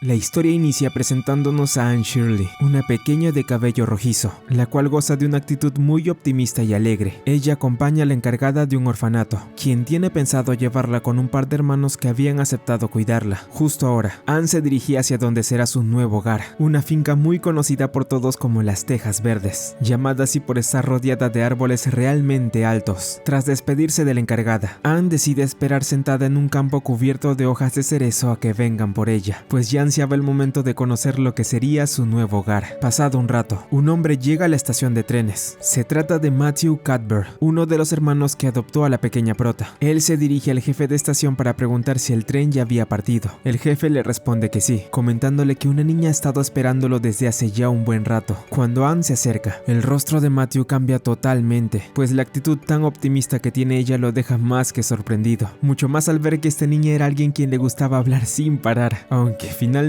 La historia inicia presentándonos a Anne Shirley, una pequeña de cabello rojizo, la cual goza de una actitud muy optimista y alegre. Ella acompaña a la encargada de un orfanato, quien tiene pensado llevarla con un par de hermanos que habían aceptado cuidarla. Justo ahora, Anne se dirigía hacia donde será su nuevo hogar, una finca muy conocida por todos como las Tejas Verdes, llamada así por estar rodeada de árboles realmente altos. Tras despedirse de la encargada, Anne decide esperar sentada en un campo cubierto de hojas de cerezo a que vengan por ella, pues ya ansiaba el momento de conocer lo que sería su nuevo hogar. Pasado un rato, un hombre llega a la estación de trenes. Se trata de Matthew Cuthbert, uno de los hermanos que adoptó a la pequeña prota. Él se dirige al jefe de estación para preguntar si el tren ya había partido. El jefe le responde que sí, comentándole que una niña ha estado esperándolo desde hace ya un buen rato. Cuando Anne se acerca, el rostro de Matthew cambia totalmente, pues la actitud tan optimista que tiene ella lo deja más que sorprendido, mucho más al ver que esta niña era alguien quien le gustaba hablar sin parar, aunque finalmente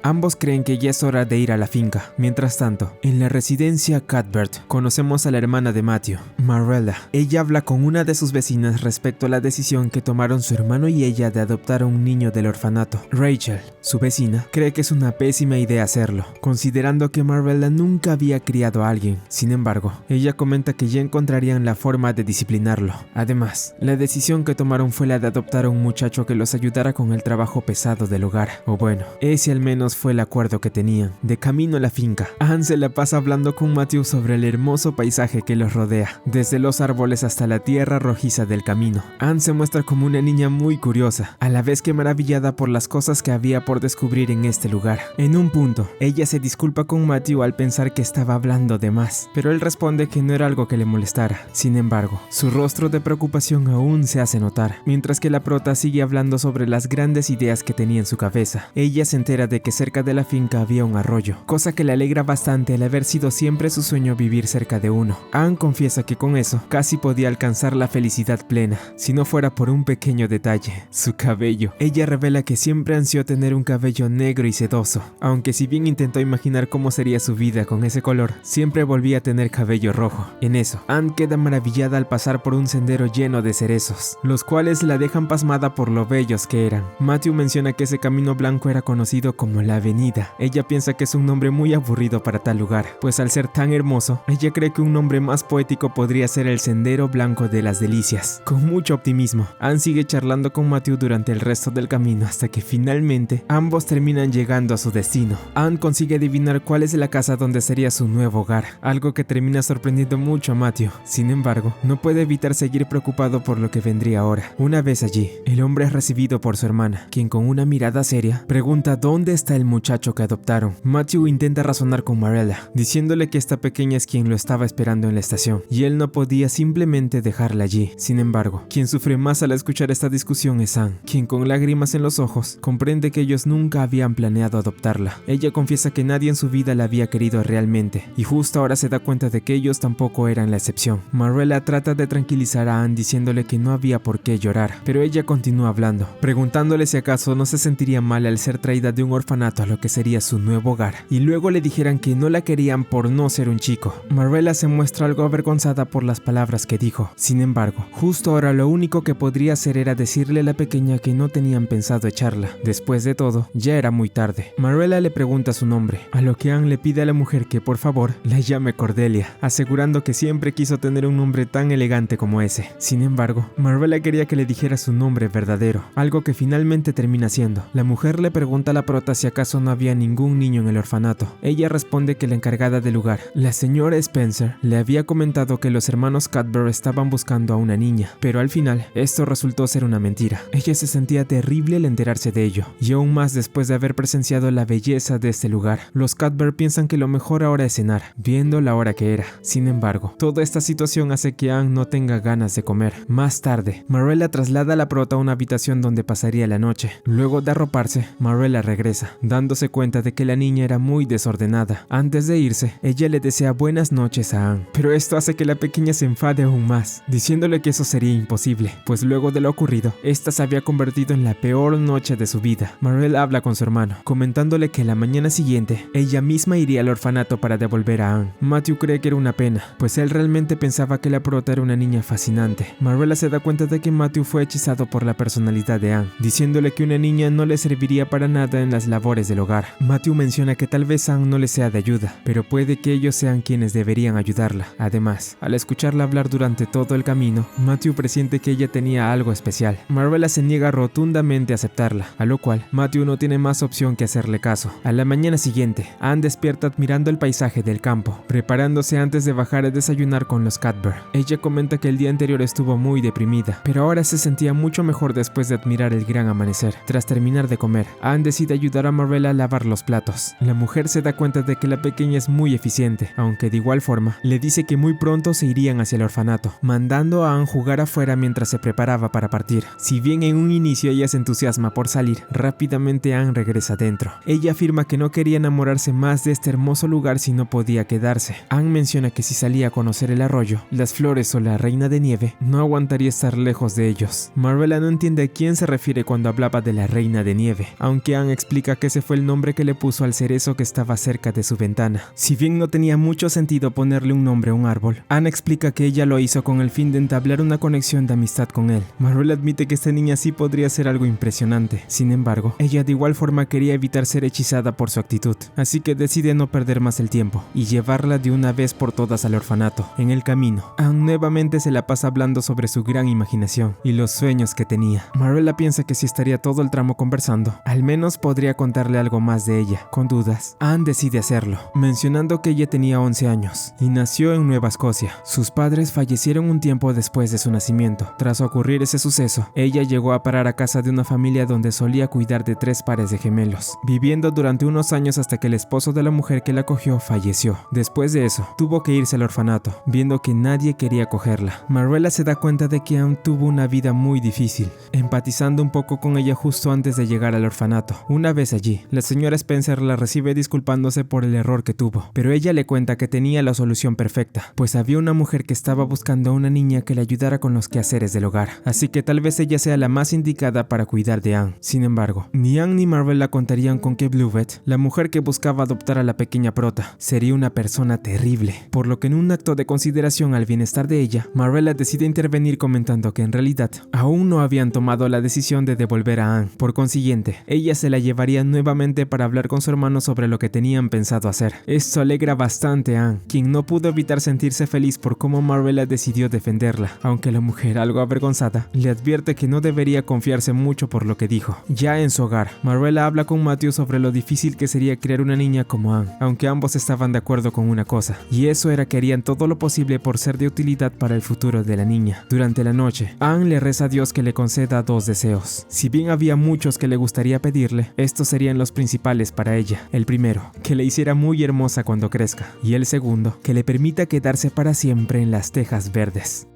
ambos creen que ya es hora de ir a la finca. Mientras tanto, en la residencia Cuthbert, conocemos a la hermana de Matthew, Marella. Ella habla con una de sus vecinas respecto a la decisión que tomaron su hermano y ella de adoptar a un niño del orfanato. Rachel, su vecina, cree que es una pésima idea hacerlo, considerando que Marella nunca había criado a alguien. Sin embargo, ella comenta que ya encontrarían la forma de disciplinarlo. Además, la decisión que tomaron fue la de adoptar a un muchacho que los ayudara con el trabajo pesado del hogar. O bueno, ese al menos fue el acuerdo que tenían. De camino a la finca, Anne se la pasa hablando con Matthew sobre el hermoso paisaje que los rodea, desde los árboles hasta la tierra rojiza del camino. Anne se muestra como una niña muy curiosa, a la vez que maravillada por las cosas que había por descubrir en este lugar. En un punto, ella se disculpa con Matthew al pensar que estaba hablando de más, pero él responde que no era algo que le molestara. Sin embargo, su rostro de preocupación aún se hace notar, mientras que la prota sigue hablando sobre las grandes ideas que tenía en su cabeza. Ella se entera de que cerca de la finca había un arroyo, cosa que le alegra bastante al haber sido siempre su sueño vivir cerca de uno. Anne confiesa que con eso casi podía alcanzar la felicidad plena, si no fuera por un pequeño detalle: su cabello. Ella revela que siempre ansió tener un cabello negro y sedoso, aunque si bien intentó imaginar cómo sería su vida con ese color, siempre volvía a tener cabello rojo. En eso, Anne queda maravillada al pasar por un sendero lleno de cerezos, los cuales la dejan pasmada por lo bellos que eran. Matthew menciona que ese camino blanco era conocido como la avenida. Ella piensa que es un nombre muy aburrido para tal lugar, pues al ser tan hermoso, ella cree que un nombre más poético podría ser el Sendero Blanco de las Delicias. Con mucho optimismo, Anne sigue charlando con Matthew durante el resto del camino hasta que finalmente ambos terminan llegando a su destino. Anne consigue adivinar cuál es la casa donde sería su nuevo hogar, algo que termina sorprendiendo mucho a Matthew. Sin embargo, no puede evitar seguir preocupado por lo que vendría ahora. Una vez allí, el hombre es recibido por su hermana, quien con una mirada seria pregunta dónde está el muchacho que adoptaron. Matthew intenta razonar con Marella, diciéndole que esta pequeña es quien lo estaba esperando en la estación, y él no podía simplemente dejarla allí. Sin embargo, quien sufre más al escuchar esta discusión es Anne, quien con lágrimas en los ojos comprende que ellos nunca habían planeado adoptarla. Ella confiesa que nadie en su vida la había querido realmente, y justo ahora se da cuenta de que ellos tampoco eran la excepción. Marella trata de tranquilizar a Anne diciéndole que no había por qué llorar, pero ella continúa hablando, preguntándole si acaso no se sentiría mal al ser traída de un orfanato a lo que sería su nuevo hogar, y luego le dijeran que no la querían por no ser un chico. Marella se muestra algo avergonzada por las palabras que dijo. Sin embargo, justo ahora lo único que podría hacer era decirle a la pequeña que no tenían pensado echarla. Después de todo, ya era muy tarde. Marella le pregunta su nombre, a lo que Anne le pide a la mujer que por favor la llame Cordelia, asegurando que siempre quiso tener un nombre tan elegante como ese. Sin embargo, Marella quería que le dijera su nombre verdadero, algo que finalmente termina haciendo. La mujer le pregunta a la prota si acaso no había ningún niño en el orfanato. Ella responde que la encargada del lugar, la señora Spencer, le había comentado que los hermanos Cuthbert estaban buscando a una niña, pero al final esto resultó ser una mentira. Ella se sentía terrible al enterarse de ello, y aún más después de haber presenciado la belleza de este lugar. Los Cuthbert piensan que lo mejor ahora es cenar, viendo la hora que era. Sin embargo, toda esta situación hace que Anne no tenga ganas de comer. Más tarde, Marella traslada a la prota a una habitación donde pasaría la noche. Luego de arroparse, Marella regresa, dándose cuenta de que la niña era muy desordenada. Antes de irse, ella le desea buenas noches a Anne, pero esto hace que la pequeña se enfade aún más, diciéndole que eso sería imposible, pues luego de lo ocurrido, esta se había convertido en la peor noche de su vida. Marella habla con su hermano, comentándole que la mañana siguiente, ella misma iría al orfanato para devolver a Anne. Matthew cree que era una pena, pues él realmente pensaba que la prota era una niña fascinante. Marella se da cuenta de que Matthew fue hechizado por la personalidad de Anne, diciéndole que una niña no le serviría para nada experta en las labores del hogar. Matthew menciona que tal vez Anne no le sea de ayuda, pero puede que ellos sean quienes deberían ayudarla. Además, al escucharla hablar durante todo el camino, Matthew presiente que ella tenía algo especial. Marvella se niega rotundamente a aceptarla, a lo cual Matthew no tiene más opción que hacerle caso. A la mañana siguiente, Anne despierta admirando el paisaje del campo, preparándose antes de bajar a desayunar con los Cadbury. Ella comenta que el día anterior estuvo muy deprimida, pero ahora se sentía mucho mejor después de admirar el gran amanecer. Tras terminar de comer, Anne decide ayudar a Marvella a lavar los platos. La mujer se da cuenta de que la pequeña es muy eficiente, aunque de igual forma le dice que muy pronto se irían hacia el orfanato, mandando a Anne jugar afuera mientras se preparaba para partir. Si bien en un inicio ella se entusiasma por salir, rápidamente Anne regresa dentro. Ella afirma que no quería enamorarse más de este hermoso lugar si no podía quedarse. Anne menciona que si salía a conocer el arroyo, las flores o la reina de nieve, no aguantaría estar lejos de ellos. Marvella no entiende a quién se refiere cuando hablaba de la reina de nieve, aunque Anne explica que ese fue el nombre que le puso al cerezo que estaba cerca de su ventana. Si bien no tenía mucho sentido ponerle un nombre a un árbol, Anne explica que ella lo hizo con el fin de entablar una conexión de amistad con él. Marvella admite que esta niña sí podría ser algo impresionante. Sin embargo, ella de igual forma quería evitar ser hechizada por su actitud, así que decide no perder más el tiempo y llevarla de una vez por todas al orfanato. En el camino, Anne nuevamente se la pasa hablando sobre su gran imaginación y los sueños que tenía. Marvella piensa que si estaría todo el tramo conversando, al menos podría contarle algo más de ella. Con dudas, Anne decide hacerlo, mencionando que ella tenía 11 años y nació en Nueva Escocia. Sus padres fallecieron un tiempo después de su nacimiento. Tras ocurrir ese suceso, ella llegó a parar a casa de una familia donde solía cuidar de 3 pares de gemelos, viviendo durante unos años hasta que el esposo de la mujer que la acogió falleció. Después de eso, tuvo que irse al orfanato, viendo que nadie quería acogerla. Marvella se da cuenta de que Anne tuvo una vida muy difícil, empatizando un poco con ella justo antes de llegar al orfanato. Una vez allí, la señora Spencer la recibe disculpándose por el error que tuvo, pero ella le cuenta que tenía la solución perfecta, pues había una mujer que estaba buscando a una niña que le ayudara con los quehaceres del hogar, así que tal vez ella sea la más indicada para cuidar de Anne. Sin embargo, ni Anne ni Marvella contarían con que Bluebet, la mujer que buscaba adoptar a la pequeña prota, sería una persona terrible, por lo que en un acto de consideración al bienestar de ella, Marvella decide intervenir comentando que en realidad aún no habían tomado la decisión de devolver a Anne. Por consiguiente, ella se la llevaría nuevamente para hablar con su hermano sobre lo que tenían pensado hacer. Esto alegra bastante a Anne, quien no pudo evitar sentirse feliz por cómo Marvella decidió defenderla, aunque la mujer, algo avergonzada, le advierte que no debería confiarse mucho por lo que dijo. Ya en su hogar, Marvella habla con Matthew sobre lo difícil que sería criar una niña como Anne, aunque ambos estaban de acuerdo con una cosa, y eso era que harían todo lo posible por ser de utilidad para el futuro de la niña. Durante la noche, Anne le reza a Dios que le conceda 2 deseos. Si bien había muchos que le gustaría pedirle, estos serían los principales para ella. El primero, que le hiciera muy hermosa cuando crezca, y el segundo, que le permita quedarse para siempre en las Tejas Verdes.